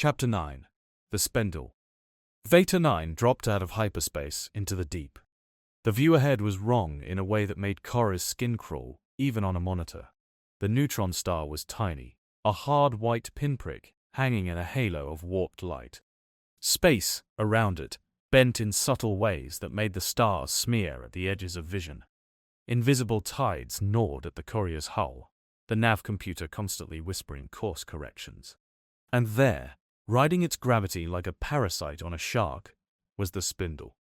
Chapter 9. The Spindle. Veta 9 dropped out of hyperspace into the deep. The view ahead was wrong in a way that made Cora's skin crawl, even on a monitor. The neutron star was tiny, a hard white pinprick hanging in a halo of warped light. Space, around it, bent in subtle ways that made the stars smear at the edges of vision. Invisible tides gnawed at the courier's hull, the nav computer constantly whispering course corrections. And there, riding its gravity like a parasite on a shark, was the spindle.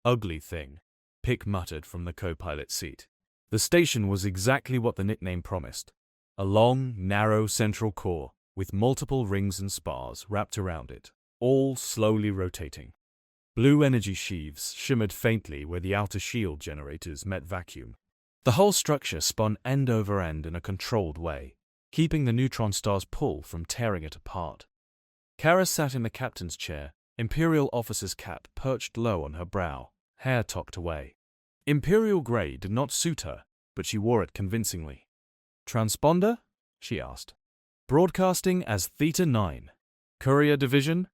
Ugly thing, Pick muttered from the co-pilot seat. The station was exactly what the nickname promised. A long, narrow central core with multiple rings and spars wrapped around it, all slowly rotating. Blue energy sheaves shimmered faintly where the outer shield generators met vacuum. The whole structure spun end over end in a controlled way, keeping the neutron star's pull from tearing it apart. Kara sat in the captain's chair, Imperial officer's cap perched low on her brow, hair tucked away. Imperial grey did not suit her, but she wore it convincingly. Transponder? She asked. Broadcasting as Theta 9. Courier Division?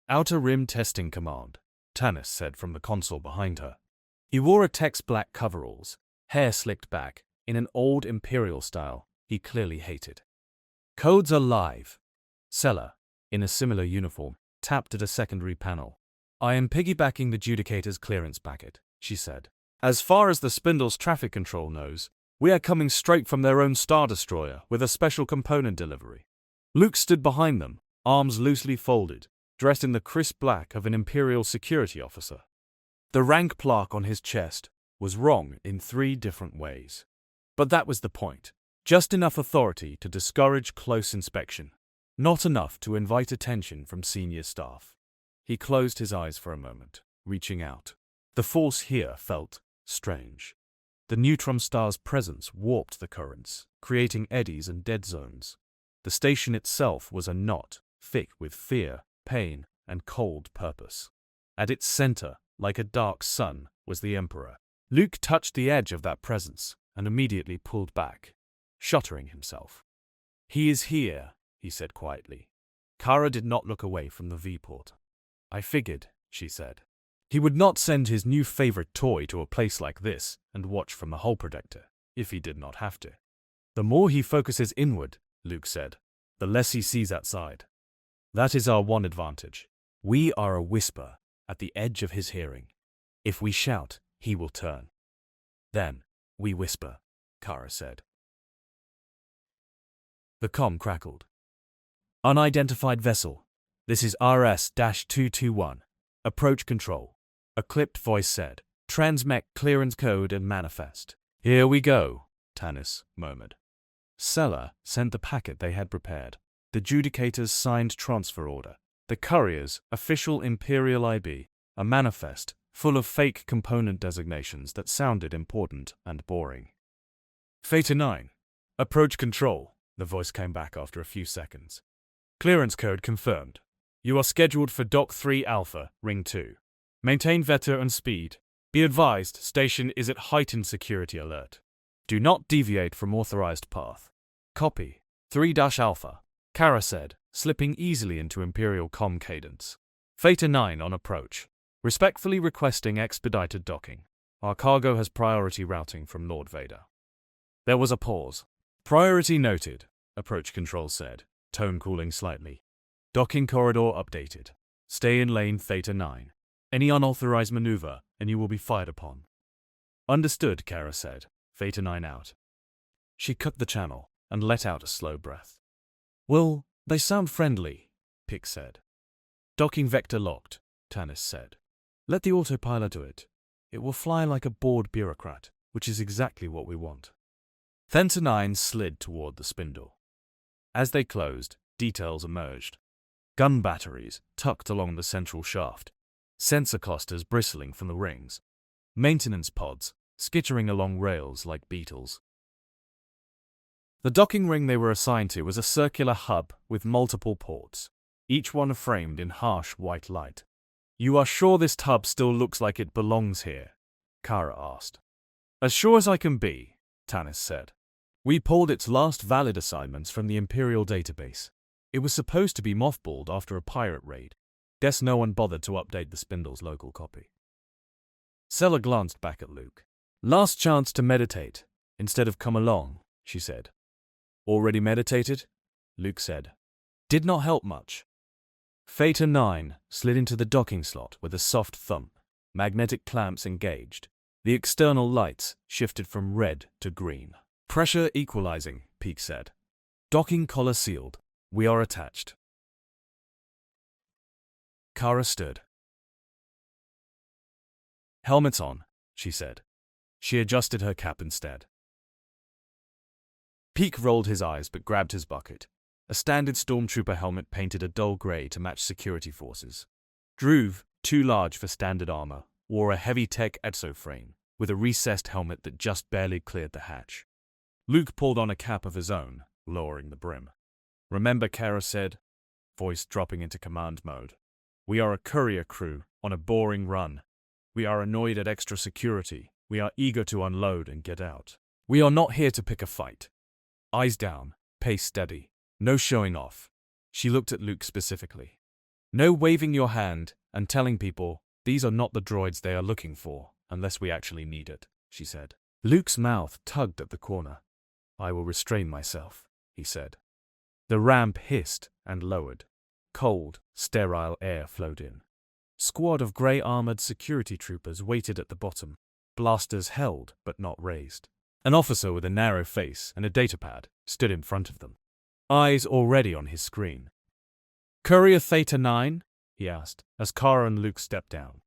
Outer Rim Testing Command, Tanis said from the console behind her. He wore a text black coveralls, hair slicked back, in an old Imperial style he clearly hated. Codes are live. Sella, in a similar uniform, tapped at a secondary panel. I am piggybacking the Judicator's clearance packet, she said. As far as the Spindle's traffic control knows, we are coming straight from their own Star Destroyer with a special component delivery. Luke stood behind them, arms loosely folded, dressed in the crisp black of an Imperial security officer. The rank plaque on his chest was wrong in 3 different ways. But that was the point. Just enough authority to discourage close inspection. Not enough to invite attention from senior staff. He closed his eyes for a moment, reaching out. The force here felt strange. The neutron star's presence warped the currents, creating eddies and dead zones. The station itself was a knot, thick with fear, pain, and cold purpose. At its center, like a dark sun, was the Emperor. Luke touched the edge of that presence and immediately pulled back, shuddering himself. He is here, he said quietly. Kara did not look away from the V-port. I figured, she said. He would not send his new favorite toy to a place like this and watch from a hull protector, if he did not have to. The more he focuses inward, Luke said, the less he sees outside. That is our one advantage. We are a whisper at the edge of his hearing. If we shout, he will turn. Then, we whisper, Kara said. The comm crackled. Unidentified vessel. This is RS-221. Approach control. A clipped voice said. Transmech clearance code and manifest. Here we go, Tanis murmured. Sella sent the packet they had prepared. The Judicator's signed transfer order. The courier's official Imperial IB. A manifest full of fake component designations that sounded important and boring. Theta 9. Approach control, the voice came back after a few seconds. Clearance code confirmed. You are scheduled for Dock 3 Alpha, Ring 2. Maintain vector and speed. Be advised, station is at heightened security alert. Do not deviate from authorized path. Copy. 3-Alpha, Kara said, slipping easily into Imperial comm cadence. Theta 9 on approach. Respectfully requesting expedited docking. Our cargo has priority routing from Lord Vader. There was a pause. Priority noted, approach control said, tone cooling slightly. Docking corridor updated. Stay in lane Theta 9. Any unauthorized maneuver, and you will be fired upon. Understood, Kara said, Theta 9 out. She cut the channel and let out a slow breath. Well, they sound friendly, Pick said. Docking vector locked, Tanis said. Let the autopilot do it. It will fly like a bored bureaucrat, which is exactly what we want. Theta 9 slid toward the spindle. As they closed, details emerged. Gun batteries tucked along the central shaft, sensor clusters bristling from the rings, maintenance pods skittering along rails like beetles. The docking ring they were assigned to was a circular hub with multiple ports, each one framed in harsh white light. You are sure this tub still looks like it belongs here? Kara asked. As sure as I can be, Tanis said. We pulled its last valid assignments from the Imperial database. It was supposed to be mothballed after a pirate raid. Guess no one bothered to update the spindle's local copy. Sella glanced back at Luke. Last chance to meditate, instead of come along, she said. Already meditated? Luke said. Did not help much. Theta 9 slid into the docking slot with a soft thump, magnetic clamps engaged. The external lights shifted from red to green. Pressure equalizing, Peak said. Docking collar sealed. We are attached. Kara stood. Helmets on, she said. She adjusted her cap instead. Peak rolled his eyes but grabbed his bucket. A standard stormtrooper helmet painted a dull grey to match security forces. Druve, too large for standard armor, wore a heavy-tech exoframe with a recessed helmet that just barely cleared the hatch. Luke pulled on a cap of his own, lowering the brim. Remember, Kara said, voice dropping into command mode. We are a courier crew on a boring run. We are annoyed at extra security. We are eager to unload and get out. We are not here to pick a fight. Eyes down, pace steady. No showing off. She looked at Luke specifically. No waving your hand and telling people these are not the droids they are looking for unless we actually need it, she said. Luke's mouth tugged at the corner. I will restrain myself, he said. The ramp hissed and lowered. Cold, sterile air flowed in. Squad of grey-armored security troopers waited at the bottom, blasters held but not raised. An officer with a narrow face and a datapad stood in front of them, eyes already on his screen. Courier Theta 9? He asked, as Kara and Luke stepped down.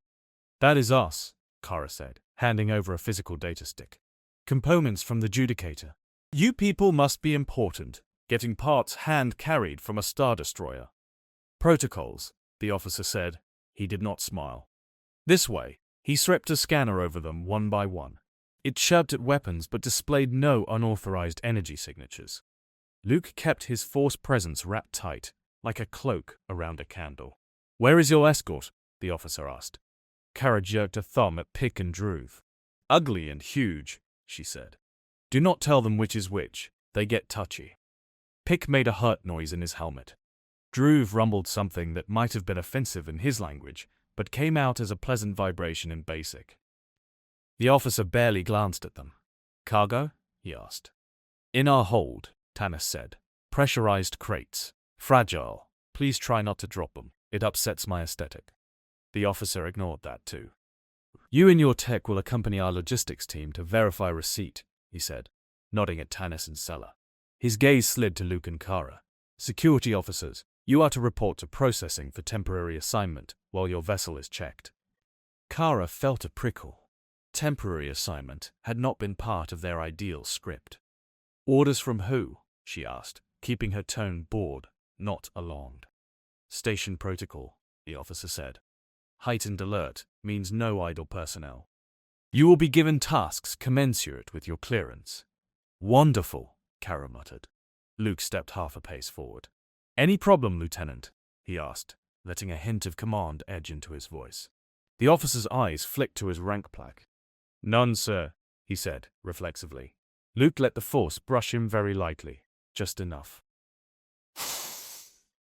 That is us, Kara said, handing over a physical data stick. Components from the Judicator. You people must be important, getting parts hand-carried from a Star Destroyer. Protocols, the officer said. He did not smile. This way, he swept a scanner over them one by one. It chirped at weapons but displayed no unauthorized energy signatures. Luke kept his force presence wrapped tight, like a cloak around a candle. Where is your escort? The officer asked. Kara jerked a thumb at Pick and Druve. Ugly and huge, she said. Do not tell them which is which. They get touchy. Pick made a hurt noise in his helmet. Druve rumbled something that might have been offensive in his language, but came out as a pleasant vibration in Basic. The officer barely glanced at them. Cargo? He asked. In our hold, Tanis said. Pressurized crates. Fragile. Please try not to drop them. It upsets my aesthetic. The officer ignored that too. You and your tech will accompany our logistics team to verify receipt, he said, nodding at Tanis and Sella. His gaze slid to Luke and Kara. Security officers, you are to report to processing for temporary assignment while your vessel is checked. Kara felt a prickle. Temporary assignment had not been part of their ideal script. Orders from who? She asked, keeping her tone bored, not alarmed. Station protocol, the officer said. Heightened alert means no idle personnel. You will be given tasks commensurate with your clearance. Wonderful, Kara muttered. Luke stepped half a pace forward. Any problem, Lieutenant? He asked, letting a hint of command edge into his voice. The officer's eyes flicked to his rank plaque. None, sir, he said, reflexively. Luke let the force brush him very lightly, just enough.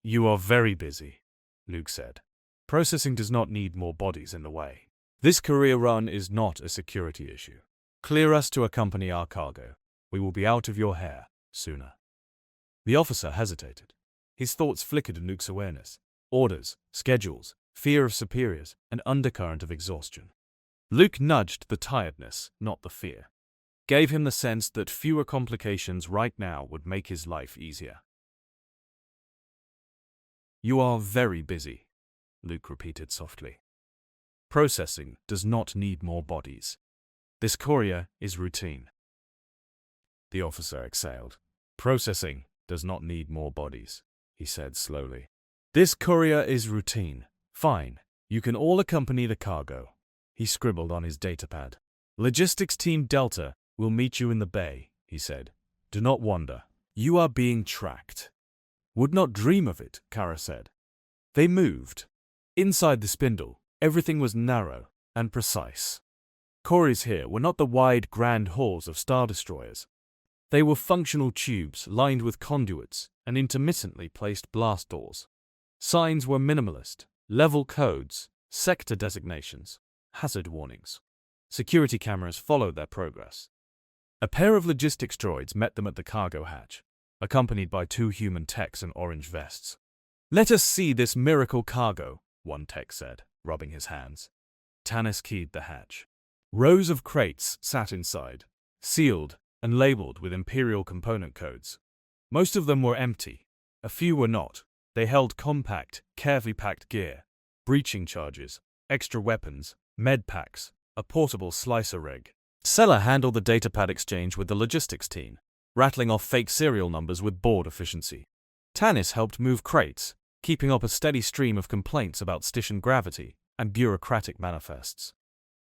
You are very busy, Luke said. Processing does not need more bodies in the way. This career run is not a security issue. Clear us to accompany our cargo. We will be out of your hair sooner. The officer hesitated. His thoughts flickered in Luke's awareness. Orders, schedules, fear of superiors, an undercurrent of exhaustion. Luke nudged the tiredness, not the fear. Gave him the sense that fewer complications right now would make his life easier. You are very busy, Luke repeated softly. Processing does not need more bodies. This courier is routine. The officer exhaled. Processing does not need more bodies, he said slowly. This courier is routine. Fine. You can all accompany the cargo. He scribbled on his datapad. Logistics Team Delta will meet you in the bay, he said. Do not wander. You are being tracked. Would not dream of it, Kara said. They moved. Inside the spindle, everything was narrow and precise. Corridors here were not the wide, grand halls of Star Destroyers. They were functional tubes lined with conduits and intermittently placed blast doors. Signs were minimalist: level codes, sector designations, hazard warnings. Security cameras followed their progress. A pair of logistics droids met them at the cargo hatch, accompanied by 2 human techs in orange vests. "Let us see this miracle cargo," one tech said, rubbing his hands. Tanis keyed the hatch. Rows of crates sat inside, sealed and labeled with Imperial component codes. Most of them were empty. A few were not. They held compact, carefully packed gear, breaching charges, extra weapons, med packs, a portable slicer rig. Sella handled the datapad exchange with the logistics team, rattling off fake serial numbers with board efficiency. Tanis helped move crates, keeping up a steady stream of complaints about station gravity and bureaucratic manifests.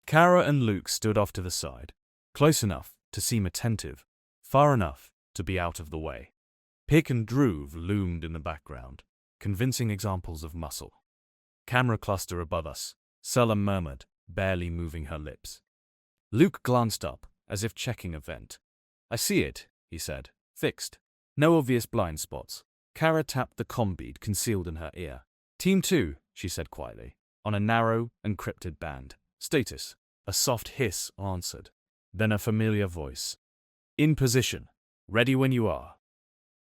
Kara and Luke stood off to the side, close enough to seem attentive, far enough to be out of the way. Pick and Droove loomed in the background, convincing examples of muscle. "Camera cluster above us," Sella murmured, barely moving her lips. Luke glanced up, as if checking a vent. "I see it," he said. "Fixed. No obvious blind spots." Kara tapped the comm bead concealed in her ear. "Team 2, she said quietly, on a narrow, encrypted band. "Status." A soft hiss answered. Then a familiar voice. "In position. Ready when you are."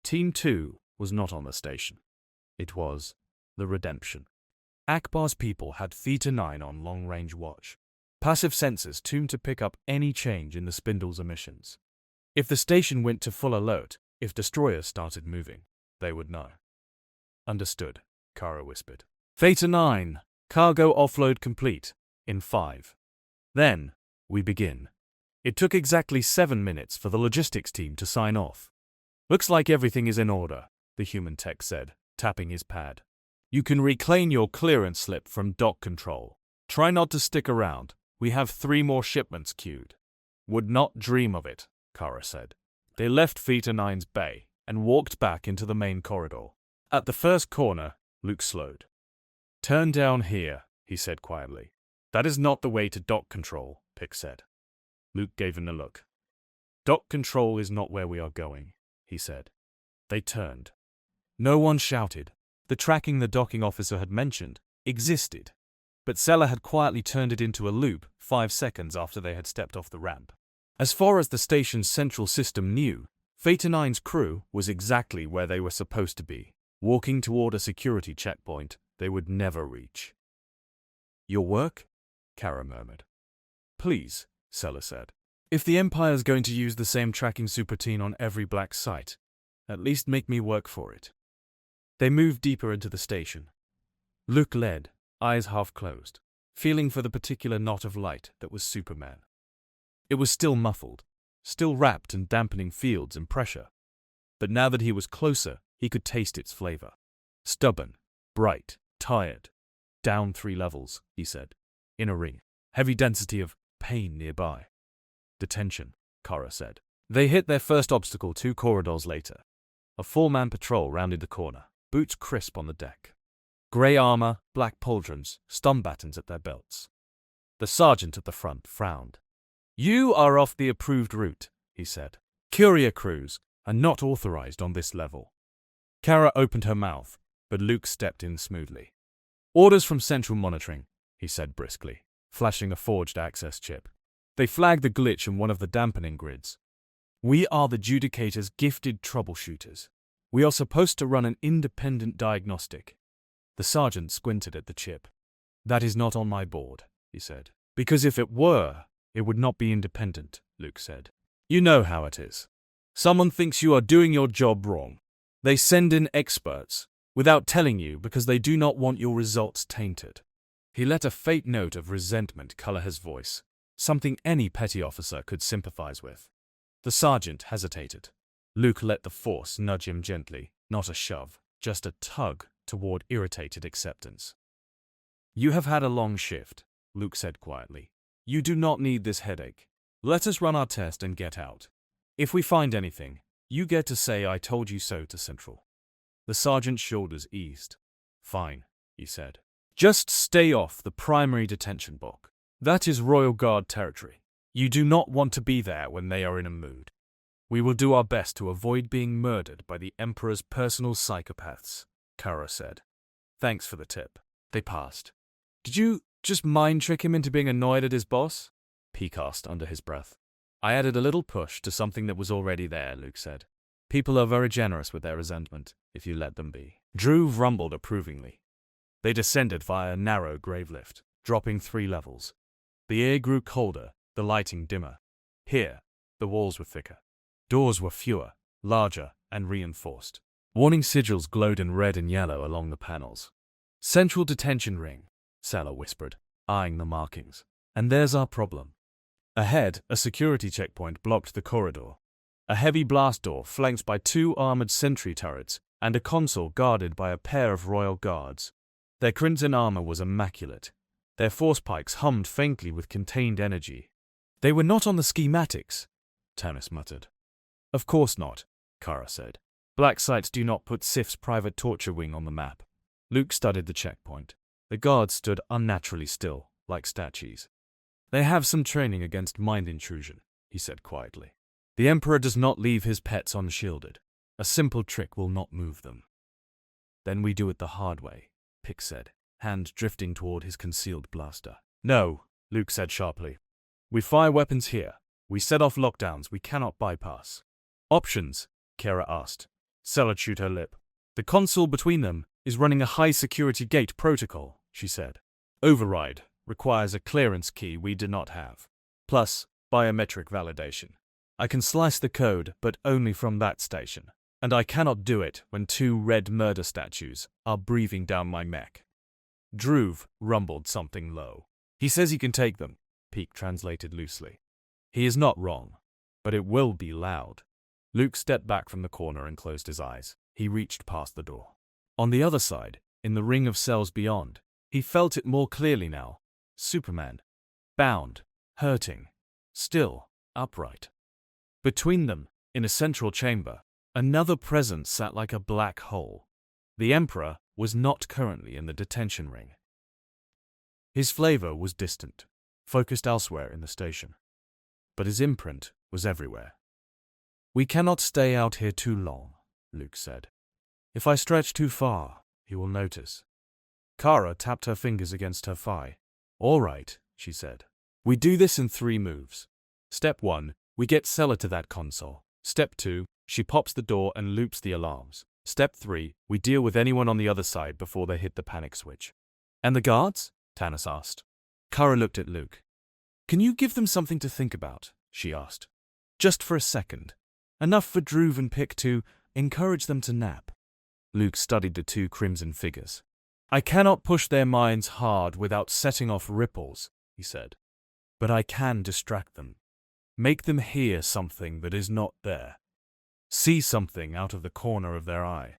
Team 2 was not on the station. It was the Redemption. Akbar's people had Theta 9 on long-range watch. Passive sensors tuned to pick up any change in the spindle's emissions. If the station went to full alert, if destroyers started moving, they would know. "Understood," Kara whispered. "Theta 9, cargo offload complete, in 5. Then, we begin." It took exactly 7 minutes for the logistics team to sign off. "Looks like everything is in order," the human tech said, tapping his pad. "You can reclaim your clearance slip from dock control. Try not to stick around. We have 3 more shipments queued." "Would not dream of it," Kara said. They left Theta 9's bay and walked back into the main corridor. At the first corner, Luke slowed. "Turn down here," he said quietly. "That is not the way to dock control," Pick said. Luke gave him a look. "Dock control is not where we are going," he said. They turned. No one shouted. The tracking the docking officer had mentioned existed, but Sella had quietly turned it into a loop 5 seconds after they had stepped off the ramp. As far as the station's central system knew, Theta 9's crew was exactly where they were supposed to be, walking toward a security checkpoint they would never reach. "Your work?" Kara murmured. "Please," Sella said. "If the Empire's going to use the same tracking superteam on every black site, at least make me work for it." They moved deeper into the station. Luke led, eyes half closed, feeling for the particular knot of light that was Superman. It was still muffled, still wrapped in dampening fields and pressure. But now that he was closer, he could taste its flavor. Stubborn, bright, tired. "Down 3 levels," he said. "In a ring. Heavy density of pain nearby." "Detention," Kara said. They hit their first obstacle 2 corridors later. A 4-man patrol rounded the corner, boots crisp on the deck. Grey armor, black pauldrons, stun battens at their belts. The sergeant at the front frowned. "You are off the approved route," he said. "Courier crews are not authorized on this level." Kara opened her mouth, but Luke stepped in smoothly. "Orders from Central Monitoring," he said briskly, flashing a forged access chip. They flagged the glitch in one of the dampening grids. "We are the Judicator's gifted troubleshooters. We are supposed to run an independent diagnostic." The sergeant squinted at the chip. "That is not on my board," he said. "Because if it were, it would not be independent," Luke said. "You know how it is. Someone thinks you are doing your job wrong. They send in experts, without telling you because they do not want your results tainted." He let a faint note of resentment color his voice, something any petty officer could sympathize with. The sergeant hesitated. Luke let the force nudge him gently, not a shove, just a tug toward irritated acceptance. "You have had a long shift," Luke said quietly. "You do not need this headache. Let us run our test and get out. If we find anything, you get to say I told you so to Central." The sergeant's shoulders eased. "Fine," he said. "Just stay off the primary detention block. That is Royal Guard territory. You do not want to be there when they are in a mood." We will do our best to avoid being murdered by the Emperor's personal psychopaths, Kara said. Thanks for the tip. They passed. Did you just mind trick him into being annoyed at his boss? Peak asked under his breath. I added a little push to something that was already there, Luke said. People are very generous with their resentment, if you let them be. Drew rumbled approvingly. They descended via a narrow grave lift, dropping 3 levels. The air grew colder, the lighting dimmer. Here, the walls were thicker. Doors were fewer, larger, and reinforced. Warning sigils glowed in red and yellow along the panels. Central detention ring, Salah whispered, eyeing the markings. And there's our problem. Ahead, a security checkpoint blocked the corridor. A heavy blast door flanked by 2 armored sentry turrets and a console guarded by a pair of royal guards. Their crimson armor was immaculate. Their force pikes hummed faintly with contained energy. They were not on the schematics, Tannis muttered. Of course not, Kara said. Black sites do not put Sif's private torture wing on the map. Luke studied the checkpoint. The guards stood unnaturally still, like statues. They have some training against mind intrusion, he said quietly. The Emperor does not leave his pets unshielded. A simple trick will not move them. Then we do it the hard way, Pick said, hand drifting toward his concealed blaster. No, Luke said sharply. We fire weapons here. We set off lockdowns we cannot bypass. Options? Kara asked. Sella chewed her lip. The console between them is running a high-security gate protocol, she said. Override requires a clearance key we do not have. Plus, biometric validation. I can slice the code, but only from that station. And I cannot do it when 2 red murder statues are breathing down my neck. Druve rumbled something low. He says he can take them, Peak translated loosely. He is not wrong, but it will be loud. Luke stepped back from the corner and closed his eyes. He reached past the door. On the other side, in the ring of cells beyond, he felt it more clearly now. Superman. Bound. Hurting. Still. Upright. Between them, in a central chamber, another presence sat like a black hole. The Emperor was not currently in the detention ring. His flavor was distant, focused elsewhere in the station. But his imprint was everywhere. We cannot stay out here too long, Luke said. If I stretch too far, he will notice. Kara tapped her fingers against her thigh. All right, she said. We do this in 3 moves. Step 1, we get Sella to that console. Step 2, she pops the door and loops the alarms. Step 3, we deal with anyone on the other side before they hit the panic switch. And the guards? Tannis asked. Kara looked at Luke. Can you give them something to think about? She asked. Just for a second. Enough for Druve and Pick to encourage them to nap. Luke studied the 2 crimson figures. I cannot push their minds hard without setting off ripples, he said. But I can distract them. Make them hear something that is not there. See something out of the corner of their eye.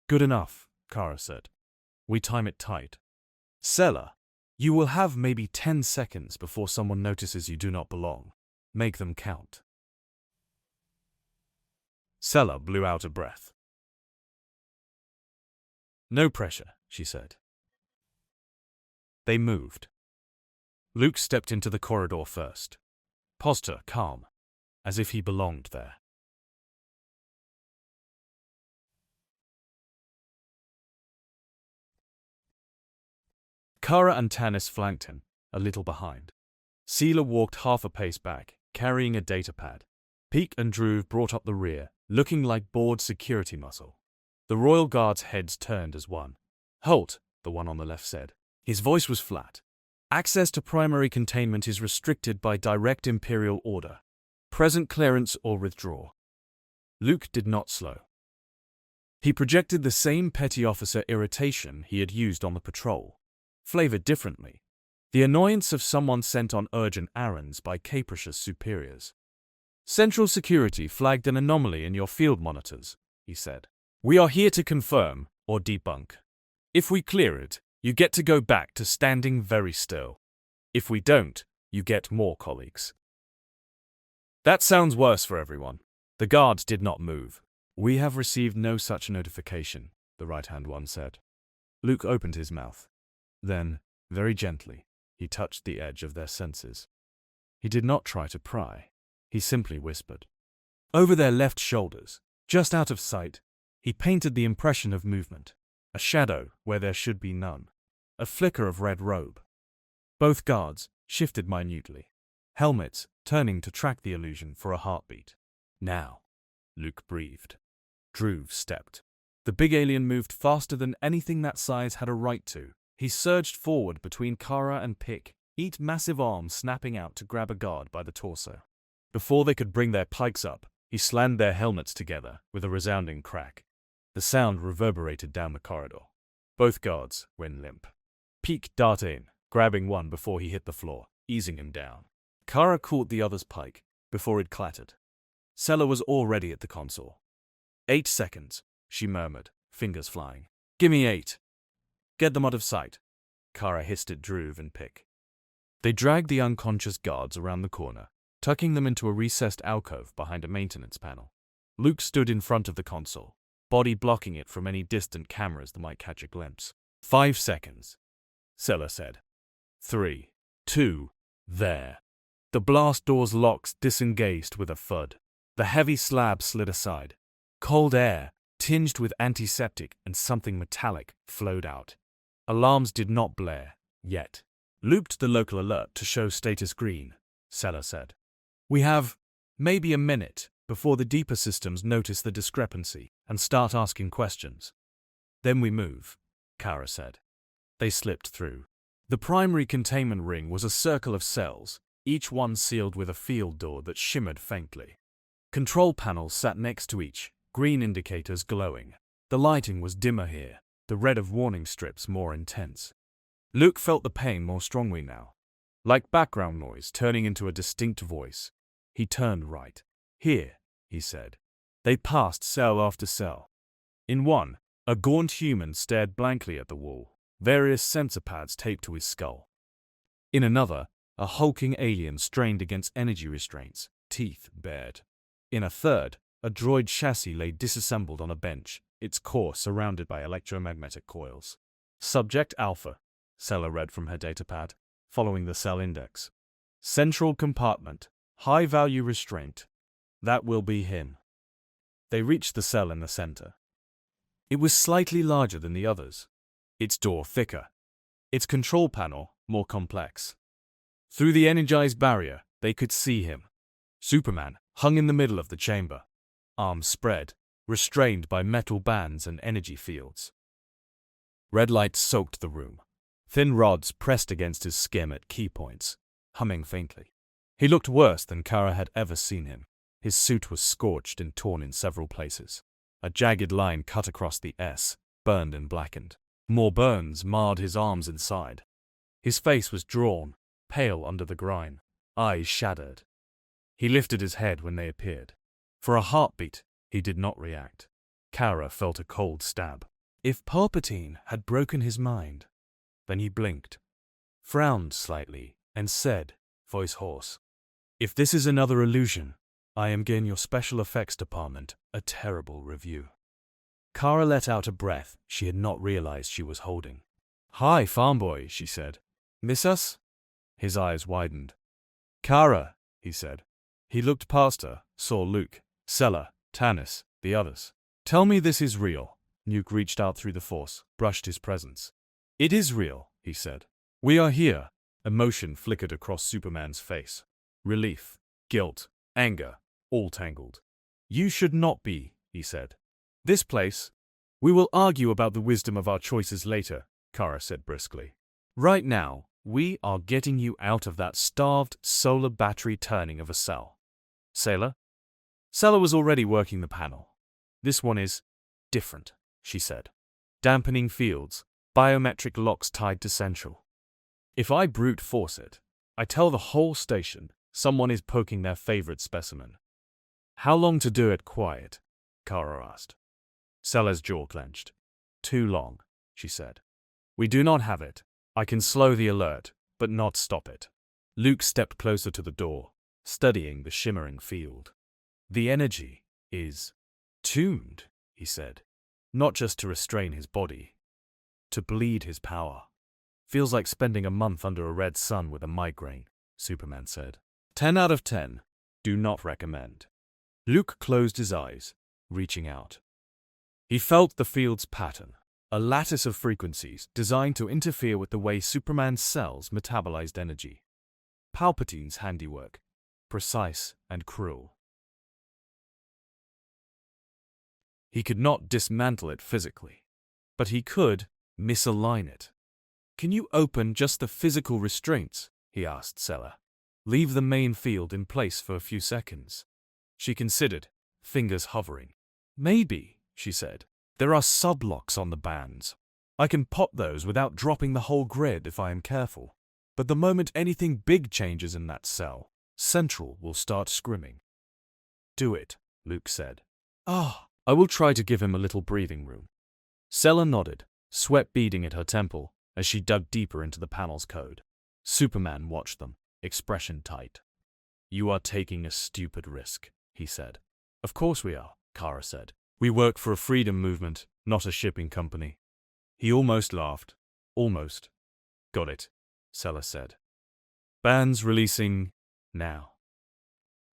Good enough, Kara said. We time it tight. Sella, you will have maybe 10 seconds before someone notices you do not belong. Make them count. Sella blew out a breath. No pressure, she said. They moved. Luke stepped into the corridor first. Posture calm, as if he belonged there. Kara and Tannis flanked him, a little behind. Seela walked half a pace back, carrying a datapad. Peak and Druve brought up the rear, looking like bored security muscle. The Royal Guard's heads turned as one. Halt, the one on the left said. His voice was flat. Access to primary containment is restricted by direct Imperial order. Present clearance or withdraw. Luke did not slow. He projected the same petty officer irritation he had used on the patrol, flavored differently. The annoyance of someone sent on urgent errands by capricious superiors. Central Security flagged an anomaly in your field monitors, he said. We are here to confirm or debunk. If we clear it, you get to go back to standing very still. If we don't, you get more colleagues. That sounds worse for everyone. The guards did not move. We have received no such notification, the right-hand one said. Luke opened his mouth. Then, very gently, he touched the edge of their senses. He did not try to pry. He simply whispered. Over their left shoulders, just out of sight, he painted the impression of movement, a shadow where there should be none, a flicker of red robe. Both guards shifted minutely, helmets turning to track the illusion for a heartbeat. Now, Luke breathed. Druve stepped. The big alien moved faster than anything that size had a right to. He surged forward between Kara and Pick, each massive arm snapping out to grab a guard by the torso. Before they could bring their pikes up, he slammed their helmets together with a resounding crack. The sound reverberated down the corridor. Both guards went limp. Pick darted in, grabbing one before he hit the floor, easing him down. Kara caught the other's pike before it clattered. Sella was already at the console. 8 seconds, she murmured, fingers flying. Gimme 8. Get them out of sight, Kara hissed at Druve and Pick. They dragged the unconscious guards around the corner, tucking them into a recessed alcove behind a maintenance panel. Luke stood in front of the console, body blocking it from any distant cameras that might catch a glimpse. 5 seconds, Sella said. 3, 2, there. The blast door's locks disengaged with a thud. The heavy slab slid aside. Cold air, tinged with antiseptic and something metallic, flowed out. Alarms did not blare, yet. Looped the local alert to show status green, Sella said. We have maybe a minute before the deeper systems notice the discrepancy and start asking questions. Then we move, Kara said. They slipped through. The primary containment ring was a circle of cells, each one sealed with a field door that shimmered faintly. Control panels sat next to each, green indicators glowing. The lighting was dimmer here, the red of warning strips more intense. Luke felt the pain more strongly now, like background noise turning into a distinct voice. He turned right. Here, he said. They passed cell after cell. In one, a gaunt human stared blankly at the wall, various sensor pads taped to his skull. In another, a hulking alien strained against energy restraints, teeth bared. In a third, a droid chassis lay disassembled on a bench, its core surrounded by electromagnetic coils. Subject Alpha, Sella read from her datapad, following the cell index. Central compartment, high-value restraint. That will be him. They reached the cell in the center. It was slightly larger than the others, its door thicker, its control panel more complex. Through the energized barrier, they could see him. Superman hung in the middle of the chamber, arms spread, restrained by metal bands and energy fields. Red light soaked the room. Thin rods pressed against his skin at key points, humming faintly. He looked worse than Kara had ever seen him. His suit was scorched and torn in several places. A jagged line cut across the S, burned and blackened. More burns marred his arms and side. His face was drawn, pale under the grime, eyes shadowed. He lifted his head when they appeared. For a heartbeat, he did not react. Kara felt a cold stab. If Palpatine had broken his mind, then he blinked, frowned slightly, and said, voice hoarse, "If this is another illusion, I am giving your special effects department a terrible review." Kara let out a breath she had not realized she was holding. "Hi, farm boy," she said. "Miss us?" His eyes widened. "Kara," he said. He looked past her, saw Luke, Sella, Tanis, the others. "Tell me this is real." Luke reached out through the Force, brushed his presence. "It is real," he said. "We are here." Emotion flickered across Superman's face. Relief, guilt, anger, all tangled. "You should not be," he said. "This place." "We will argue about the wisdom of our choices later," Kara said briskly. "Right now, we are getting you out of that starved, solar battery turning of a cell." "Sailor?" Sella was already working the panel. "This one is different," she said. "Dampening fields, biometric locks tied to Central. If I brute force it, I tell the whole station someone is poking their favorite specimen." "How long to do it quiet?" Kara asked. Sella's jaw clenched. "Too long," she said. "We do not have it. I can slow the alert, but not stop it." Luke stepped closer to the door, studying the shimmering field. "The energy is tuned," he said. "Not just to restrain his body, to bleed his power." "Feels like spending a month under a red sun with a migraine," Superman said. 10 out of 10. Do not recommend. Luke closed his eyes, reaching out. He felt the field's pattern, a lattice of frequencies designed to interfere with the way Superman's cells metabolized energy. Palpatine's handiwork, precise and cruel. He could not dismantle it physically, but he could misalign it. "Can you open just the physical restraints?" he asked Sella. "Leave the main field in place for a few seconds." She considered, fingers hovering. "Maybe," she said. "There are sublocks on the bands. I can pop those without dropping the whole grid if I am careful. But the moment anything big changes in that cell, Central will start scrimming." "Do it," Luke said. I will try to give him a little breathing room." Sella nodded, sweat beading at her temple as she dug deeper into the panel's code. Superman watched them, expression tight. "You are taking a stupid risk," he said. "Of course we are," Kara said. "We work for a freedom movement, not a shipping company." He almost laughed. "Almost." "Got it," Sella said. "Bands releasing now."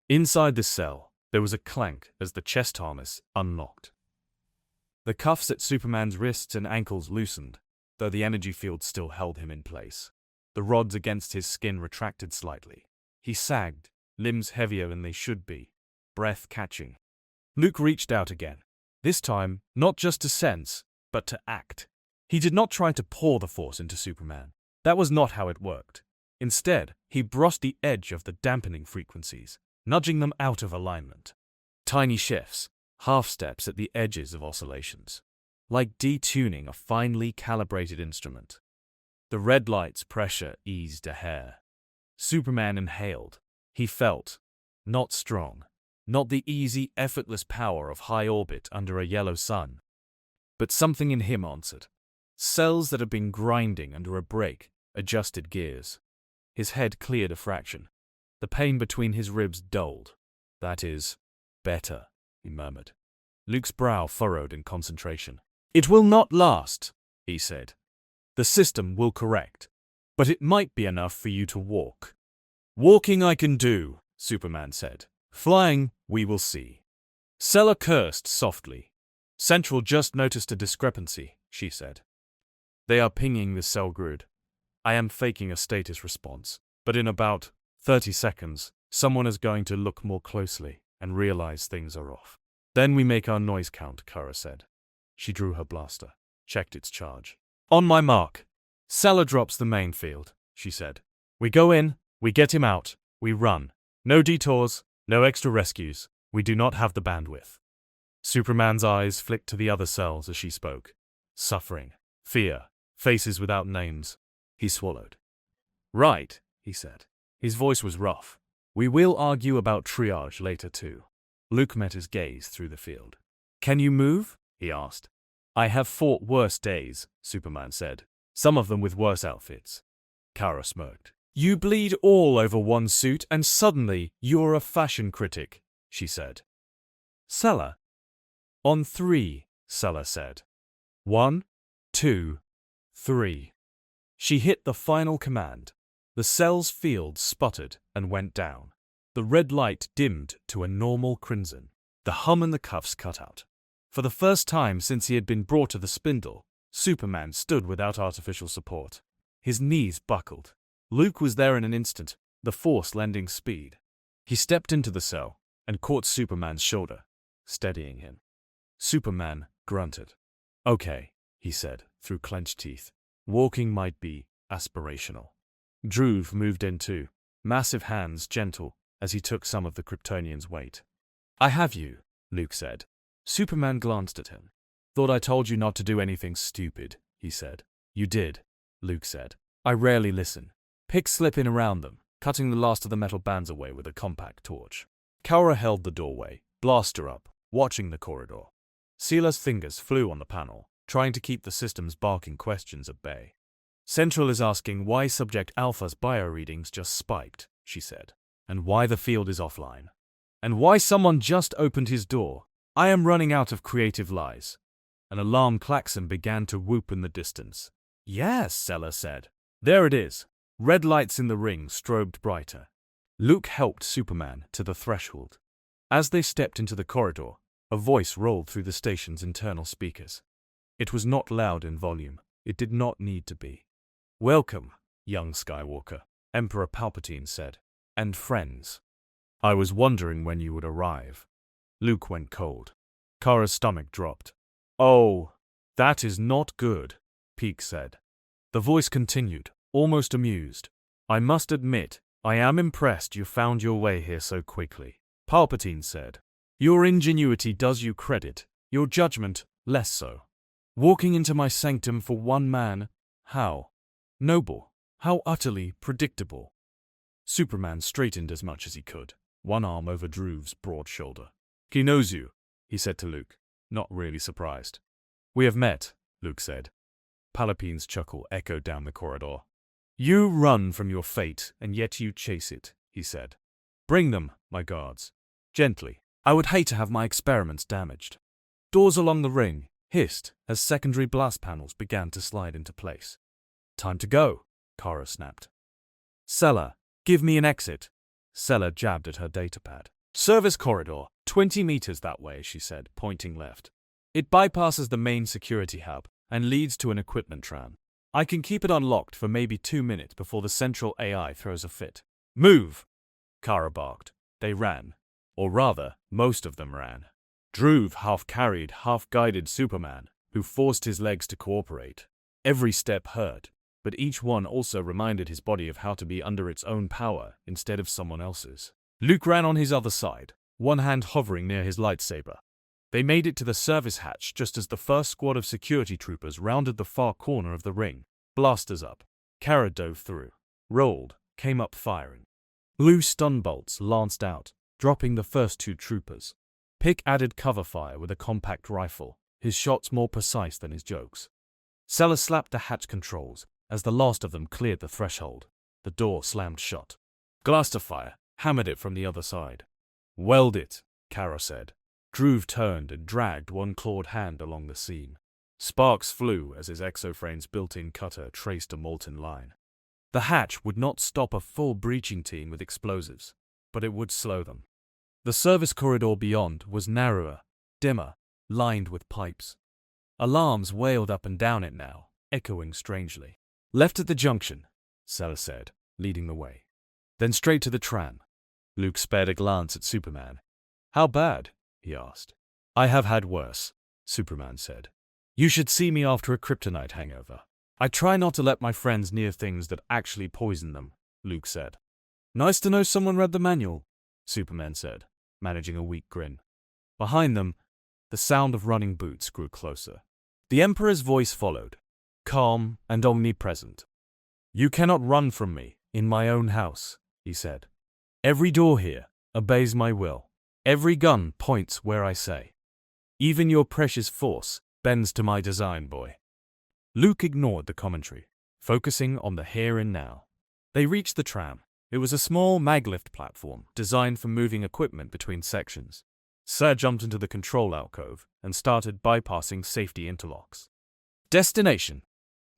Inside the cell, there was a clank as the chest harness unlocked. The cuffs at Superman's wrists and ankles loosened, though the energy field still held him in place. The rods against his skin retracted slightly. He sagged, limbs heavier than they should be, breath catching. Luke reached out again, this time not just to sense, but to act. He did not try to pour the force into Superman. That was not how it worked. Instead, he brushed the edge of the dampening frequencies, nudging them out of alignment. Tiny shifts, half-steps at the edges of oscillations, like detuning a finely calibrated instrument. The red light's pressure eased a hair. Superman inhaled. He felt, not strong, not the easy, effortless power of high orbit under a yellow sun. But something in him answered. Cells that had been grinding under a brake adjusted gears. His head cleared a fraction. The pain between his ribs dulled. "That is better," he murmured. Luke's brow furrowed in concentration. "It will not last," he said. "The system will correct. But it might be enough for you to walk." "Walking I can do," Superman said. "Flying, we will see." Sella cursed softly. "Central just noticed a discrepancy," she said. "They are pinging the cell grid. I am faking a status response, but in about 30 seconds, someone is going to look more closely and realize things are off. Then we make our noise count," Kara said. She drew her blaster, checked its charge. "On my mark." "Sella drops the main field," she said. "We go in, we get him out, we run. No detours, no extra rescues. We do not have the bandwidth." Superman's eyes flicked to the other cells as she spoke. Suffering, fear, faces without names. He swallowed. "Right," he said. His voice was rough. "We will argue about triage later too." Luke met his gaze through the field. "Can you move?" he asked. "I have fought worse days," Superman said. "Some of them with worse outfits." Kara smirked. "You bleed all over one suit and suddenly you're a fashion critic," she said. "Sella?" "On 3, Sella said. 1, 2, 3. She hit the final command. The cell's field sputtered and went down. The red light dimmed to a normal crimson. The hum in the cuffs cut out. For the first time since he had been brought to the spindle, Superman stood without artificial support. His knees buckled. Luke was there in an instant, the force lending speed. He stepped into the cell and caught Superman's shoulder, steadying him. Superman grunted. "Okay," he said through clenched teeth. "Walking might be aspirational." Druve moved in too, massive hands gentle as he took some of the Kryptonian's weight. "I have you," Luke said. Superman glanced at him. "Thought I told you not to do anything stupid," he said. "You did," Luke said. "I rarely listen." Pick slip in around them, cutting the last of the metal bands away with a compact torch. Kara held the doorway, blaster up, watching the corridor. Seela's fingers flew on the panel, trying to keep the system's barking questions at bay. "Central is asking why Subject Alpha's bioreadings just spiked," she said, "and why the field is offline. And why someone just opened his door. I am running out of creative lies." An alarm klaxon began to whoop in the distance. "Yes," Sella said. "There it is." Red lights in the ring strobed brighter. Luke helped Superman to the threshold. As they stepped into the corridor, a voice rolled through the station's internal speakers. It was not loud in volume. It did not need to be. "Welcome, young Skywalker," Emperor Palpatine said, "and friends. I was wondering when you would arrive." Luke went cold. Kara's stomach dropped. "Oh, that is not good," Peak said. The voice continued, almost amused. "I must admit, I am impressed you found your way here so quickly." Palpatine said, "Your ingenuity does you credit, your judgment less so. Walking into my sanctum for one man, how noble, how utterly predictable." Superman straightened as much as he could, one arm over Drew's broad shoulder. "He knows you," he said to Luke, not really surprised. "We have met," Luke said. Palpatine's chuckle echoed down the corridor. "You run from your fate, and yet you chase it," he said. "Bring them, my guards. Gently. I would hate to have my experiments damaged." Doors along the ring hissed as secondary blast panels began to slide into place. "Time to go," Kara snapped. "Sella, give me an exit." Sella jabbed at her datapad. "Service corridor, 20 meters that way," she said, pointing left. "It bypasses the main security hub and leads to an equipment tram. I can keep it unlocked for maybe 2 minutes before the central AI throws a fit." "Move!" Kara barked. They ran. Or rather, most of them ran. Drew half-carried, half-guided Superman, who forced his legs to cooperate. Every step hurt, but each one also reminded his body of how to be under its own power instead of someone else's. Luke ran on his other side, one hand hovering near his lightsaber. They made it to the service hatch just as the first squad of security troopers rounded the far corner of the ring, blasters up. Kara dove through, rolled, came up firing. Blue stun bolts lanced out, dropping the first 2 troopers. Pick added cover fire with a compact rifle, his shots more precise than his jokes. Sella slapped the hatch controls as the last of them cleared the threshold. The door slammed shut. Blaster fire hammered it from the other side. "Weld it," Kara said. Drew turned and dragged one clawed hand along the seam. Sparks flew as his exoframe's built-in cutter traced a molten line. The hatch would not stop a full breaching team with explosives, but it would slow them. The service corridor beyond was narrower, dimmer, lined with pipes. Alarms wailed up and down it now, echoing strangely. "Left at the junction," Sella said, leading the way. "Then straight to the tram." Luke spared a glance at Superman. "How bad?" he asked. "I have had worse," Superman said. "You should see me after a kryptonite hangover. I try not to let my friends near things that actually poison them," Luke said. "Nice to know someone read the manual," Superman said, managing a weak grin. Behind them, the sound of running boots grew closer. The Emperor's voice followed, calm and omnipresent. "You cannot run from me in my own house," he said. "Every door here obeys my will. Every gun points where I say. Even your precious force bends to my design, boy." Luke ignored the commentary, focusing on the here and now. They reached the tram. It was a small maglift platform designed for moving equipment between sections. Sir jumped into the control alcove and started bypassing safety interlocks. "Destination?"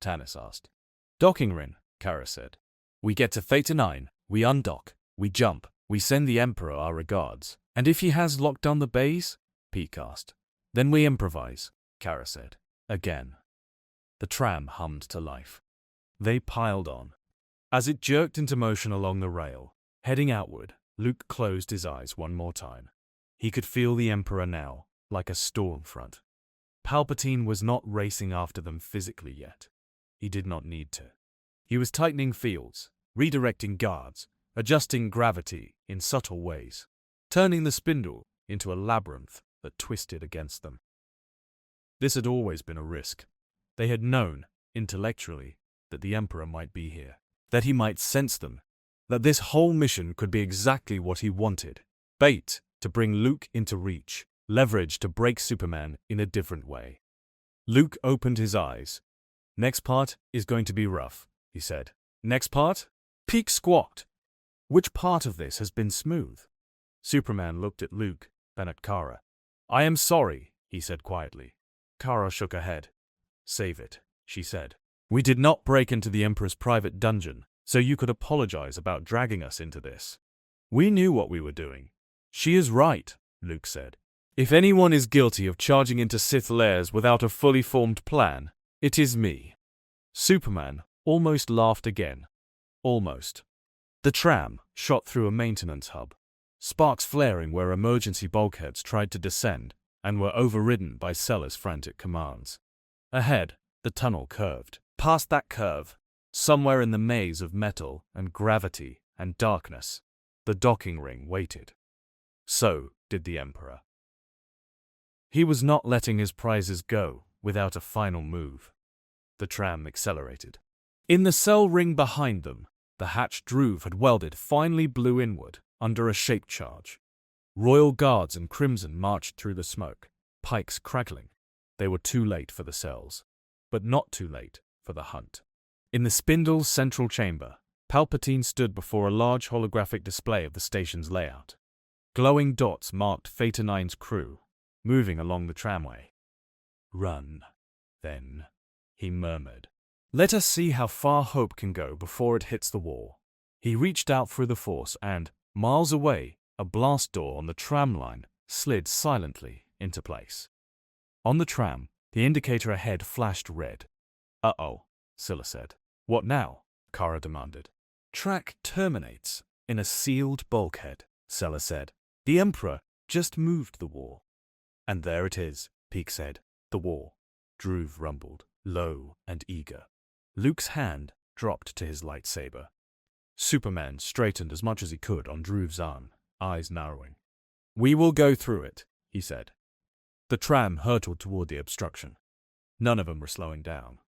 Tanis asked. "Docking ring," Kara said. "We get to Theta 9, we undock, we jump, we send the Emperor our regards. And if he has locked down the bays?" Peak asked. "Then we improvise," Kara said. Again. The tram hummed to life. They piled on. As it jerked into motion along the rail, heading outward, Luke closed his eyes one more time. He could feel the Emperor now, like a storm front. Palpatine was not racing after them physically yet. He did not need to. He was tightening fields, redirecting guards, adjusting gravity in subtle ways, turning the spindle into a labyrinth that twisted against them. This had always been a risk. They had known, intellectually, that the Emperor might be here, that he might sense them, that this whole mission could be exactly what he wanted. Bait to bring Luke into reach, leverage to break Superman in a different way. Luke opened his eyes. "Next part is going to be rough," he said. "Next part?" Peak squawked. "Which part of this has been smooth?" Superman looked at Luke, then at Kara. "I am sorry," he said quietly. Kara shook her head. "Save it," she said. "We did not break into the Emperor's private dungeon, so you could apologize about dragging us into this. We knew what we were doing." "She is right," Luke said. If anyone is guilty of charging into Sith lairs without a fully formed plan, it is me. Superman almost laughed again. Almost. The tram shot through a maintenance hub, sparks flaring where emergency bulkheads tried to descend and were overridden by Sellers' frantic commands. Ahead, the tunnel curved. Past that curve, somewhere in the maze of metal and gravity and darkness, the docking ring waited. So did the Emperor. He was not letting his prizes go without a final move. The tram accelerated. In the cell ring behind them, the hatch Druve had welded finally blew inward under a shape charge. Royal Guards and Crimson marched through the smoke, pikes crackling. They were too late for the cells, but not too late for the hunt. In the spindle's central chamber, Palpatine stood before a large holographic display of the station's layout. Glowing dots marked Theta 9's crew, moving along the tramway. "Run, then," he murmured. "Let us see how far hope can go before it hits the wall." He reached out through the Force and, miles away, a blast door on the tram line slid silently into place. On the tram, the indicator ahead flashed red. "Uh-oh," Scylla said. "What now?" Kara demanded. "Track terminates in a sealed bulkhead," Scylla said. "The Emperor just moved the wall." "And there it is," Peake said. "The wall." Druve rumbled, low and eager. Luke's hand dropped to his lightsaber. Superman straightened as much as he could on Druve's arm, eyes narrowing. "We will go through it," he said. The tram hurtled toward the obstruction. None of them were slowing down.